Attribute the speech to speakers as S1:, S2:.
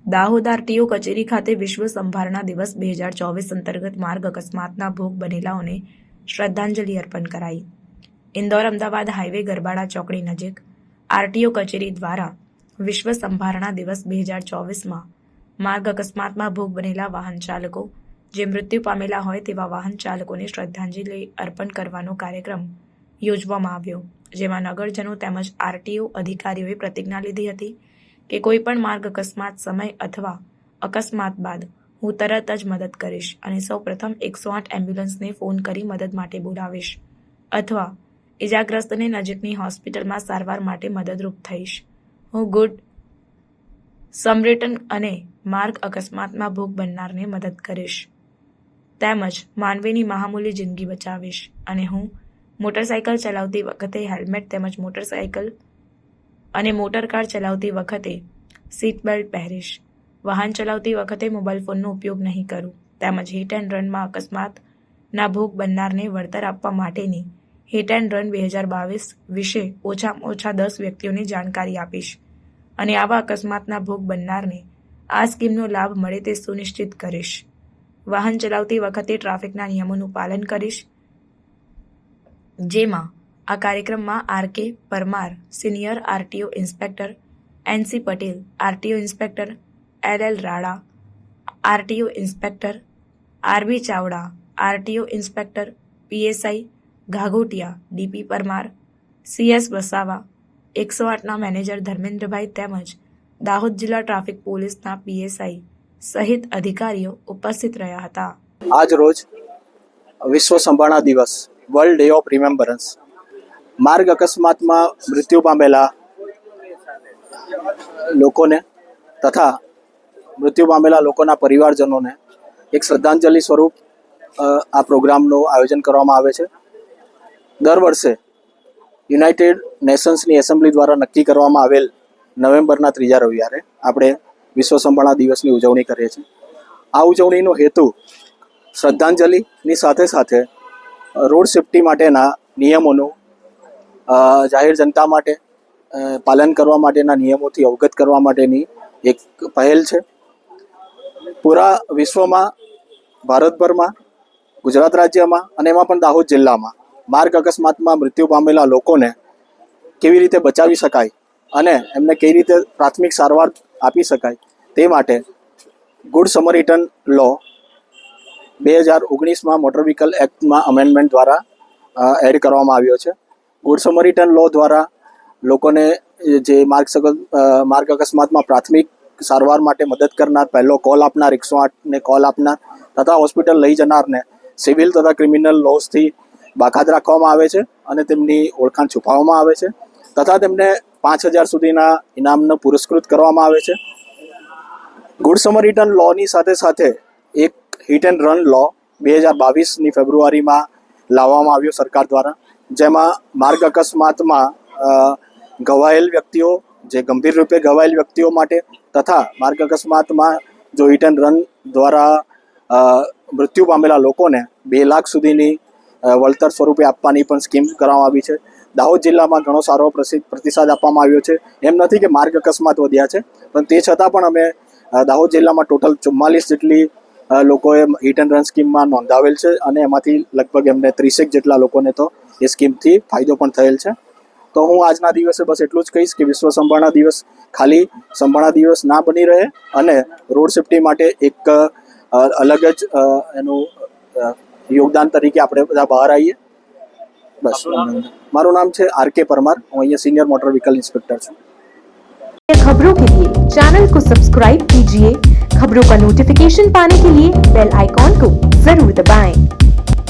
S1: Dahod RTO કચેરી ખાતે વિશ્વ સંભારણા દિવસ 2024 અંતર્ગત માર્ગ અકસ્માતના ભોગ બનેલાઓને શ્રદ્ધાંજલિ અર્પણ કરાઈ. ઇન્દોર અમદાવાદ હાઈવે ગરબાડા ચોકડી નજીક આરટીઓ કચેરી દ્વારા વિશ્વ સંભારણા દિવસ 2024માં માર્ગ અકસ્માતમાં ભોગ બનેલા વાહન ચાલકો જે મૃત્યુ પામેલા હોય તેવા વાહન ચાલકોને શ્રદ્ધાંજલિ અર્પણ કરવાનો કાર્યક્રમ યોજવામાં આવ્યો, જેમાં નગરજનો તેમજ આરટીઓ અધિકારીઓએ પ્રતિજ્ઞા લીધી હતી કે કોઈ પણ માર્ગ અકસ્માત સમય અથવા અકસ્માત બાદ હું તરત જ મદદ કરીશ અને સૌપ્રથમ 108 એમ્બ્યુલન્સને ફોન કરી મદદ માટે બોલાવીશ અથવા ઇજાગ્રસ્તને નજીકની હોસ્પિટલમાં સારવાર માટે મદદરૂપ થઈશ. હું ગુડ સમરિટન અને માર્ગ અકસ્માતમાં ભોગ બનનારને મદદ કરીશ તેમજ માનવીની મહામૂલ્ય જિંદગી બચાવીશ અને હું મોટરસાયકલ ચલાવતી વખતે હેલ્મેટ તેમજ મોટરસાયકલ અને મોટરકાર ચલાવતી વખતે સીટ બેલ્ટ પહેરીશ. વાહન ચલાવતી વખતે મોબાઈલ ફોનનો ઉપયોગ નહીં કરું તેમજ હિટ એન્ડ રનમાં અકસ્માતના ભોગ બનનારને વળતર આપવા માટેની હિટ એન્ડ રન 2022 વિશે ઓછામાં ઓછા 10 વ્યક્તિઓને જાણકારી આપીશ અને આવા અકસ્માતના ભોગ બનનારને આ સ્કીમનો લાભ મળે તે સુનિશ્ચિત કરીશ. વાહન ચલાવતી વખતે ટ્રાફિકના નિયમોનું પાલન કરીશ. જેમાં આ કાર્યક્રમમાં R K. Parmar senior RTO inspector, N C. Patel RTO inspector, L L. Rada RTO inspector, R B. Chavda RTO inspector, PSI Ghaghotiya, DP Parmar, CS Vasava, 108ના મેનેજર ધર્મેન્દ્રભાઈ તેમજ દાહોદ જિલ્લા ટ્રાફિક પોલીસના પીએસઆઈ સહિત અધિકારીઓ ઉપસ્થિત રહ્યા હતા.
S2: આજ રોજ વિશ્વ સંભારણા દિવસ વર્લ્ડ ડે ઓફ રિમેમ્બરન્સ માર્ગ અકસ્માતમાં મૃત્યુ પામેલા લોકોને તથા મૃત્યુ પામેલા લોકોના પરિવારજનોને એક શ્રદ્ધાંજલિ સ્વરૂપ આ પ્રોગ્રામનું આયોજન કરવામાં આવે છે. દર વર્ષે યુનાઇટેડ નેશન્સની એસેમ્બલી દ્વારા નક્કી કરવામાં આવેલ નવેમ્બરના 3જા રવિવારે આપણે વિશ્વ સંભારણા દિવસની ઉજવણી કરીએ છીએ. આ ઉજવણીનો હેતુ શ્રદ્ધાંજલિની સાથે સાથે રોડ સેફ્ટી માટેના નિયમોનું જાહેર જનતા માટે પાલન કરવા માટેના નિયમોથી અવગત કરવા માટેની એક પહેલ છે. પૂરા વિશ્વમાં, ભારતભરમાં, ગુજરાત રાજ્યમાં અને એમાં પણ દાહોદ જિલ્લામાં માર્ગ અકસ્માતમાં મૃત્યુ પામેલા લોકોને કેવી રીતે બચાવી શકાય અને એમને કઈ રીતે પ્રાથમિક સારવાર આપી શકાય તે માટે ગુડ સમરિટન લો 2019માં મોટર વ્હીકલ એક્ટમાં અમેન્ડમેન્ટ દ્વારા એડ કરવામાં આવ્યો છે. ગુડ સમરિટન લો દ્વારા લોકોને જે માર્ગ અકસ્માતમાં પ્રાથમિક સારવાર માટે મદદ કરનાર, પહેલો કોલ આપનાર, 108ને કોલ આપનાર તથા હોસ્પિટલ લઈ જનારને સિવિલ તથા ક્રિમિનલ લોઝથી બાકાત રાખવામાં આવે છે અને તેમની ઓળખાણ છુપાવવામાં આવે છે તથા તેમને 5,000 સુધીના ઇનામનો પુરસ્કૃત કરવામાં આવે છે. ગુડ સમરિટન લોની સાથે સાથે એક હિટ એન્ડ રન લો 2022ની ફેબ્રુઆરીમાં લાવવામાં આવ્યો સરકાર દ્વારા, જેમાં માર્ગ અકસ્માતમાં ઘવાયેલ વ્યક્તિઓ, જે ગંભીર રૂપે ઘવાયેલ વ્યક્તિઓ માટે તથા માર્ગ અકસ્માતમાં જો હિટ એન્ડ રન દ્વારા મૃત્યુ પામેલા લોકોને 2 લાખ સુધીની વળતર સ્વરૂપે આપવાની પણ સ્કીમ કરવામાં આવી છે. દાહોદ જિલ્લામાં ઘણો સારો પ્રતિસાદ આપવામાં આવ્યો છે. એમ નથી કે માર્ગ અકસ્માત વધ્યા છે, પણ તે છતાં પણ અમે દાહોદ જિલ્લામાં ટોટલ 44 જેટલી લોકોએ હિટ એન્ડ રન સ્કીમમાં નોંધાવેલ છે અને એમાંથી લગભગ એમને 30 જેટલા લોકોને તો એ સ્કીમથી ફાયદો પણ થયેલ છે. તો હું આજના દિવસે બસ એટલું જ કહીશ કે વિશ્વ સંભારણા દિવસ ખાલી સંભારણા દિવસ ના બની રહે અને રોડ સેફ્ટી માટે એક અલગ જ એનું યોગદાન તરીકે આપણે બધા બહાર આવીએ. બસ. મારું નામ છે આર.કે. પરમાર, હું અહીંયા સિનિयर मोटर व्हीकल इंस्पेक्टर છું.
S3: खबरों के लिए चैनल को सब्सक्राइब कीजिए. खबरों का नोटिफिकेशन पाने के लिए बेल आइकॉन को जरूर दबाएं.